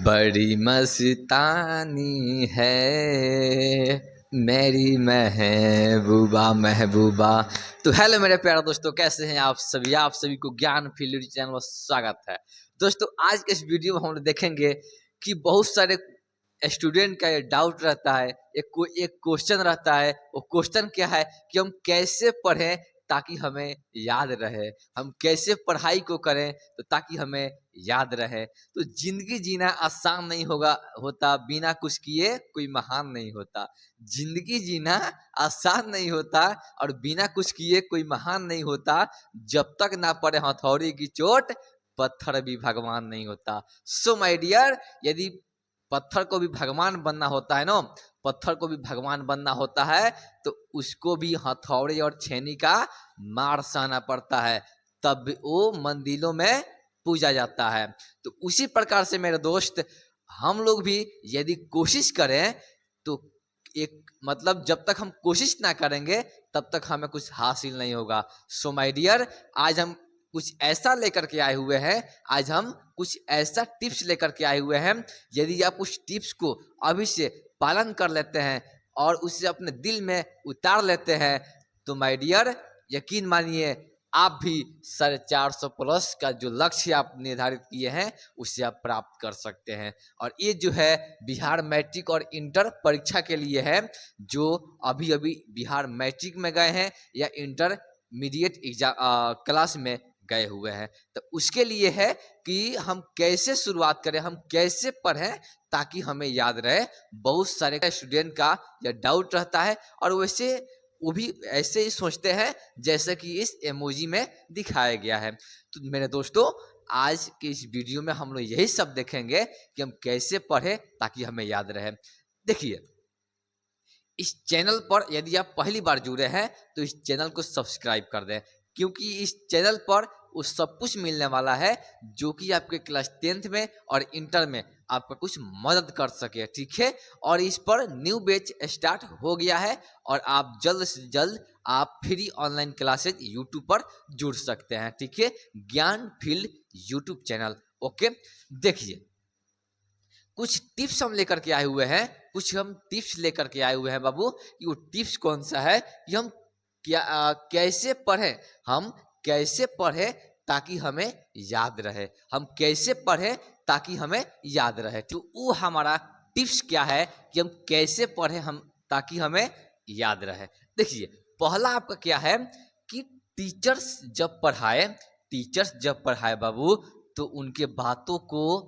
बड़ी मस्तानी है मेरी महबूबा महबूबा। तो हेलो मेरे प्यारे दोस्तों, कैसे हैं आप सभी? आप सभी को ज्ञान फील्ड चैनल में स्वागत है। दोस्तों, आज के इस वीडियो में हम लोग देखेंगे कि बहुत सारे स्टूडेंट का ये डाउट रहता है, एक क्वेश्चन रहता है। वो क्वेश्चन क्या है कि हम कैसे पढ़ें ताकि हमें याद रहे, हम कैसे पढ़ाई को करें तो ताकि हमें याद रहे। तो जिंदगी जीना आसान नहीं होता, बिना कुछ किए कोई महान नहीं होता। जिंदगी जीना आसान नहीं होता और बिना कुछ किए कोई महान नहीं होता। जब तक ना पड़े हथौड़ी की चोट, पत्थर भी भगवान नहीं होता। सो माय डियर, यदि पत्थर को भी भगवान बनना होता है ना, पत्थर को भी भगवान बनना होता है तो उसको भी हथौड़े और छेनी का मार सहना पड़ता है, तब वो मंदिरों में पूजा जाता है। तो उसी प्रकार से मेरे दोस्त, हम लोग भी यदि कोशिश करें तो मतलब जब तक हम कोशिश ना करेंगे तब तक हमें कुछ हासिल नहीं होगा। सो माय डियर, आज हम कुछ ऐसा लेकर के आए हुए हैं, आज हम कुछ ऐसा टिप्स लेकर के आए हुए हैं। यदि आप उस टिप्स को अभी से पालन कर लेते हैं और उसे अपने दिल में उतार लेते हैं तो माय डियर, यकीन मानिए आप भी 450 प्लस का जो लक्ष्य आप निर्धारित किए हैं उसे आप प्राप्त कर सकते हैं। और ये जो है बिहार मैट्रिक और इंटर परीक्षा के लिए है, जो अभी अभी बिहार मैट्रिक में गए हैं या इंटरमीडिएट एग्जाम क्लास में गए हुए हैं, तो उसके लिए है कि हम कैसे शुरुआत करें, हम कैसे पढ़ें ताकि हमें याद रहे। बहुत सारे स्टूडेंट का यह डाउट रहता है और वैसे वो भी ऐसे ही सोचते हैं जैसे कि इस इमोजी में दिखाया गया है। तो मेरे दोस्तों, आज के इस वीडियो में हम लोग यही सब देखेंगे कि हम कैसे पढ़ें ताकि हमें याद रहे। देखिए, इस चैनल पर यदि आप पहली बार जुड़े हैं तो इस चैनल को सब्सक्राइब कर दें, क्योंकि इस चैनल पर वो सब कुछ मिलने वाला है जो कि आपके क्लास 10th में और इंटर में आपका कुछ मदद कर सके, ठीक है। और इस पर न्यू बैच स्टार्ट हो गया है और आप जल्द से जल्द आप फ्री ऑनलाइन क्लासेज यूट्यूब पर जुड़ सकते हैं, ठीक है। ज्ञान फील्ड यूट्यूब चैनल, ओके। देखिए, कुछ टिप्स हम लेकर के आए हुए हैं, कुछ हम टिप्स लेकर के आए हुए हैं बाबू। कि वो टिप्स कौन सा है कि हम कैसे पढ़ें, हम कैसे पढ़ें ताकि हमें याद रहे, हम कैसे पढ़ें ताकि हमें याद रहे। तो वो हमारा टिप्स क्या है कि हम कैसे पढ़ें हम ताकि हमें याद रहे। देखिए, पहला आपका क्या है कि टीचर्स जब पढ़ाए बाबू, तो उनके बातों को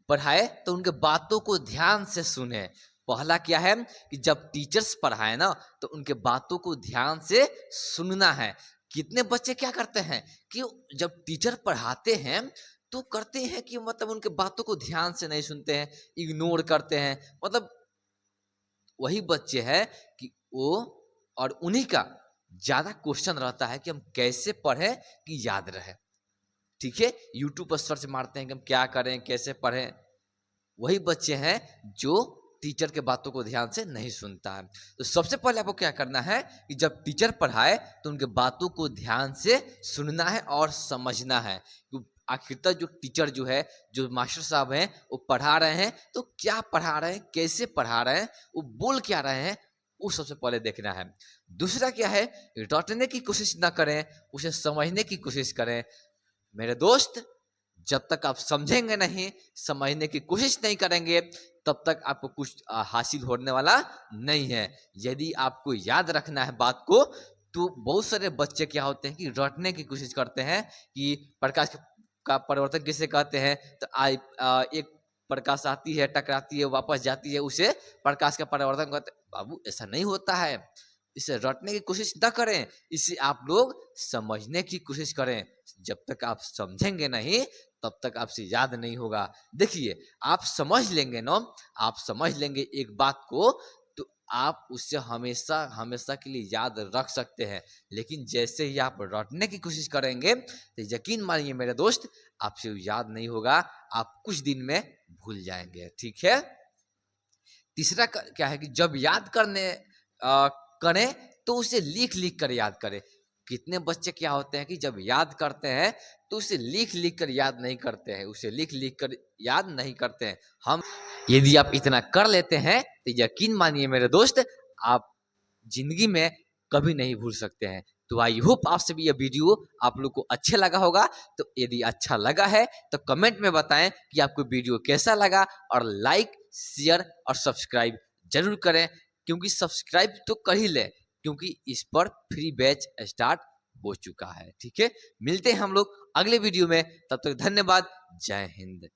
पढ़ाए तो उनके बातों को ध्यान से सुने। पहला क्या है कि जब टीचर्स पढ़ाए ना तो उनके बातों को ध्यान से सुनना है। कितने बच्चे क्या करते हैं कि जब टीचर पढ़ाते हैं तो करते हैं कि मतलब उनके बातों को ध्यान से नहीं सुनते हैं, इग्नोर करते हैं। मतलब वही बच्चे हैं कि वो, और उन्हीं का ज्यादा क्वेश्चन रहता है कि हम कैसे पढ़ें कि याद रहे, ठीक है। यूट्यूब पर सर्च मारते हैं कि हम क्या करें, कैसे पढ़ें। वही बच्चे हैं जो टीचर के बातों को ध्यान से नहीं सुनता है। तो सबसे पहले आपको क्या करना है कि जब टीचर पढ़ाए तो उनके बातों को ध्यान से सुनना है और समझना है। आखिरतः जो टीचर जो है, जो मास्टर साहब हैं, वो पढ़ा रहे हैं तो क्या पढ़ा रहे हैं, कैसे पढ़ा रहे हैं, वो बोल क्या रहे हैं, वो सबसे पहले देखना है। दूसरा क्या है, रटने की कोशिश ना करें, उसे समझने की कोशिश करें। मेरे दोस्त, जब तक आप समझेंगे नहीं, समझने की कोशिश नहीं करेंगे, तब तक आपको कुछ हासिल होने वाला नहीं है। यदि आपको याद रखना है बात को, तो बहुत सारे बच्चे क्या होते हैं कि रटने की कोशिश करते हैं कि प्रकाश का परिवर्तन किसे कहते हैं। तो एक प्रकाश आती है, टकराती है, वापस जाती है, उसे प्रकाश का परिवर्तन कहते हैं। बाबू, ऐसा नहीं होता है। इसे रटने की कोशिश न करें, इसे आप लोग समझने की कोशिश करें। जब तक आप समझेंगे नहीं तब तक आपसे याद नहीं होगा। देखिए, आप समझ लेंगे ना, आप समझ लेंगे एक बात को तो आप उससे हमेशा हमेशा के लिए याद रख सकते हैं। लेकिन जैसे ही आप रटने की कोशिश करेंगे तो यकीन मानिए मेरे दोस्त, आपसे याद नहीं होगा, आप कुछ दिन में भूल जाएंगे, ठीक है। तीसरा क्या है कि जब याद करें तो उसे लिख लिख कर याद करें। कितने बच्चे क्या होते हैं कि जब याद करते हैं तो उसे लिख लिख कर याद नहीं करते हैं, उसे लिख लिख कर याद नहीं करते हैं। हम यदि आप इतना कर लेते हैं तो यकीन मानिए मेरे दोस्त, आप जिंदगी में कभी नहीं भूल सकते हैं। तो आई होप आप सभी ये वीडियो आप लोग को अच्छा लगा होगा। तो यदि अच्छा लगा है तो कमेंट में बताएं कि आपको वीडियो कैसा लगा, और लाइक शेयर और सब्सक्राइब जरूर करें, क्योंकि सब्सक्राइब तो कर ही ले, क्योंकि इस पर फ्री बैच स्टार्ट हो चुका है। ठीक है, मिलते हैं हम लोग अगले वीडियो में, तब तक धन्यवाद, जय हिंद।